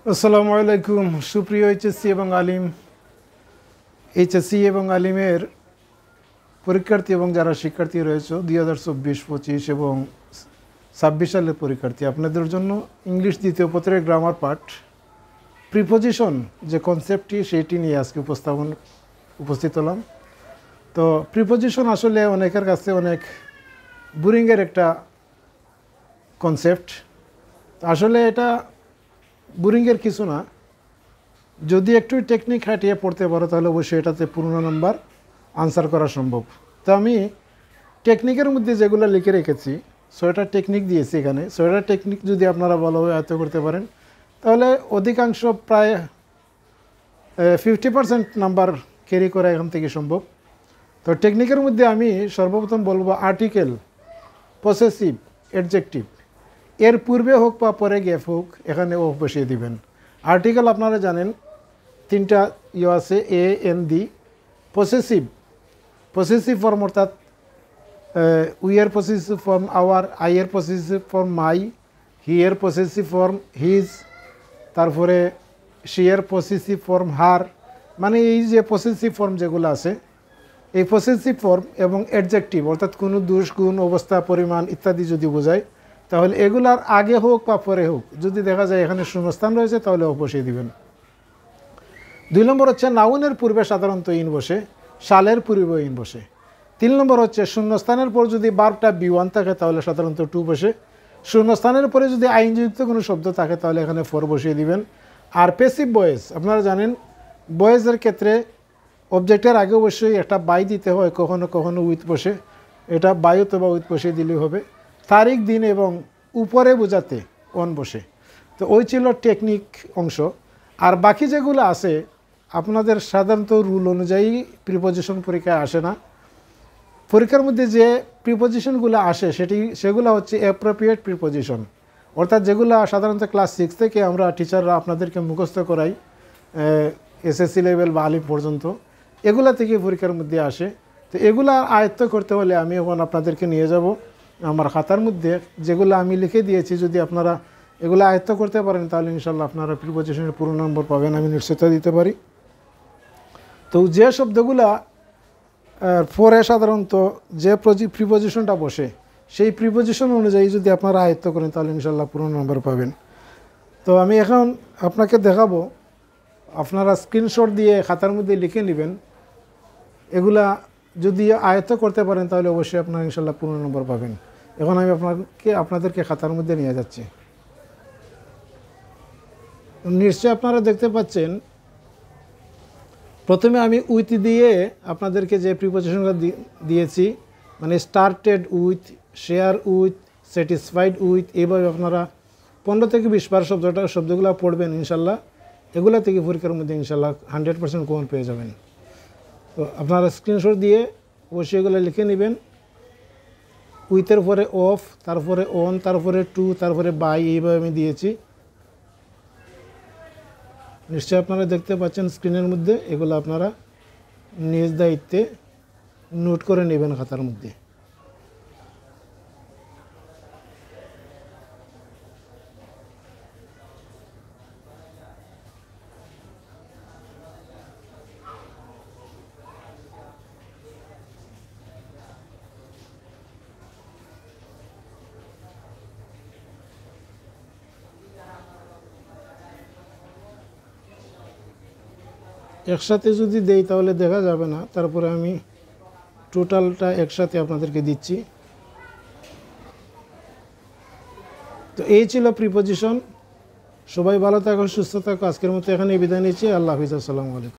আসসালামু আলাইকুম সুপ্রিয় এইচএসসি এবং আলিম এইচএসসি এবং আলিমের পরীক্ষার্থী এবং যারা শিক্ষার্থী রয়েছে 2024-25 এবং 26 সালের পরীক্ষার্থী আপনাদের জন্য ইংলিশ দ্বিতীয় পত্রের গ্রামার পার্ট প্রিপোজিশন যে কনসেপ্টটি সেইটি নিয়ে আজকে উপস্থিত হলাম। তো প্রিপোজিশন আসলে অনেকের কাছে অনেক বোরিংয়ের একটা কনসেপ্ট। আসলে এটা বোরিংয়ের কিছু না, যদি একটু টেকনিক খাটিয়ে পড়তে পারো তাহলে অবশ্যই এটাতে পূর্ণ নাম্বার আনসার করা সম্ভব। তো আমি টেকনিকের মধ্যে যেগুলো লিখে রেখেছি 6টা টেকনিক দিয়েছি এখানে। 6টা টেকনিক যদি আপনারা ভালোভাবে আয়ত্ত করতে পারেন তাহলে অধিকাংশ প্রায় 50% নাম্বার ক্যারি করা এখান থেকে সম্ভব। তো টেকনিকের মধ্যে আমি সর্বপ্রথম বলবো আর্টিকেল, পসেসিভ, অ্যাডজেক্টিভ এর পূর্বে হোক বা পরে গ্যাপ হোক এখানে ও বসিয়ে দিবেন। আর্টিকেল আপনারা জানেন 3টা আছে, A N the. Possessive form অর্থাৎ উই এর পসেসিভ ফর্ম আওয়ার, আই এর পসেসিভ ফর্ম মাই, হি এর পসেসিভ ফর্ম হিজ, তারপরে শি এর পসেসিভ ফর্ম হার। মানে এই যে পসেসিভ ফর্ম যেগুলো আছে এই পসেসিভ ফর্ম এবং অ্যাডজেক্টিভ অর্থাৎ কোনো দোষ, গুণ, অবস্থা, পরিমাণ ইত্যাদি যদি বোঝায় তাহলে এগুলার আগে হোক বা পরে হোক যদি দেখা যায় এখানে শূন্যস্থান রয়েছে তাহলে বসিয়ে দিবেন। 2 নম্বর হচ্ছে নাউনের পূর্বে সাধারণত ইন বসে, শালের পূর্বে ইন বসে। 3 নম্বর হচ্ছে শূন্যস্থানের পর যদি বার্বটা বি1 থাকে তাহলে সাধারণত টু বসে। শূন্যস্থানের পরে যদি আইনযুক্ত কোনো শব্দ থাকে তাহলে এখানে ফর বসিয়ে দিবেন। আর প্যাসিভ ভয়েস আপনারা জানেন ভয়েসের ক্ষেত্রে অবজেক্টের আগে অবশ্যই একটা বাই দিতে হয়, কখনো কখনো উইথ বসে, এটা বাই অথবা উইথ বসিয়ে দিলেই হবে। তারিখ, দিন এবং উপরে বোঝাতে অন বসে। তো ওই ছিল টেকনিক অংশ। আর বাকি যেগুলো আছে আপনাদের সাধারণত রুল অনুযায়ী প্রিপোজিশন পরীক্ষায় আসে না। পরীক্ষার মধ্যে যে প্রিপোজিশনগুলো আসে সেগুলো হচ্ছে অ্যাপ্রোপ্রিয়েট প্রিপোজিশন, অর্থাৎ যেগুলো সাধারণত ক্লাস 6 থেকে আমরা টিচাররা আপনাদেরকে মুখস্থ করাই এসএসসি লেভেল বা আলিম পর্যন্ত, এগুলা থেকে পরীক্ষার মধ্যে আসে। তো এগুলা আয়ত্ত করতে হলে আমি এখন আপনাদেরকে নিয়ে যাব আমার খাতার মধ্যে, যেগুলো আমি লিখে দিয়েছি। যদি আপনারা এগুলো আয়ত্ত করতে পারেন তাহলে ইনশাল্লাহ আপনারা প্রিপোজিশনের পুরো নম্বর পাবেন, আমি নিশ্চয়তা দিতে পারি। তো যে শব্দগুলা পরে সাধারণত যে প্রিপোজিশনটা বসে সেই প্রিপোজিশন অনুযায়ী যদি আপনারা আয়ত্ত করেন তাহলে ইনশাল্লাহ পুরো নম্বর পাবেন। তো আমি এখন আপনাকে দেখাবো, আপনারা স্ক্রিনশট দিয়ে খাতার মধ্যে লিখে নেবেন। এগুলা যদি আয়ত্ত করতে পারেন তাহলে অবশ্যই আপনারা ইনশাল্লাহ পূর্ণ নম্বর পাবেন। এখন আমি আপনাদেরকে খাতার মধ্যে নিয়ে যাচ্ছি। নিশ্চয়ই আপনারা দেখতে পাচ্ছেন প্রথমে আমি উইথ দিয়ে আপনাদেরকে যে প্রিপোজিশনটা দিয়েছি, মানে started with, share with, satisfied with, এইভাবে আপনারা 15 থেকে 20 বার শব্দগুলো পড়বেন ইনশাল্লাহ। এগুলা থেকে পরীক্ষার মধ্যে ইনশাল্লাহ 100% কমন পেয়ে যাবেন। তো আপনারা স্ক্রিনশট দিয়ে অবশ্যই এগুলো লিখে নেবেন। উইথের পরে অফ, তারপরে অন, তারপরে টু, তারপরে বাই, এইভাবে আমি দিয়েছি। নিশ্চয়ই আপনারা দেখতে পাচ্ছেন স্ক্রিনের মধ্যে। এগুলো আপনারা নিজ দায়িত্বে নোট করে নেবেন খাতার মধ্যে। একসাথে যদি দেই তাহলে দেখা যাবে না, তারপরে আমি টোটালটা একসাথে আপনাদেরকে দিচ্ছি। তো এই ছিল প্রিপোজিশন। সবাই ভালো থাকো, সুস্থ থাকো। আজকের মতো এখানে বিদায় নিচ্ছি। আল্লাহ হাফিজ, আসসালামু আলাইকুম।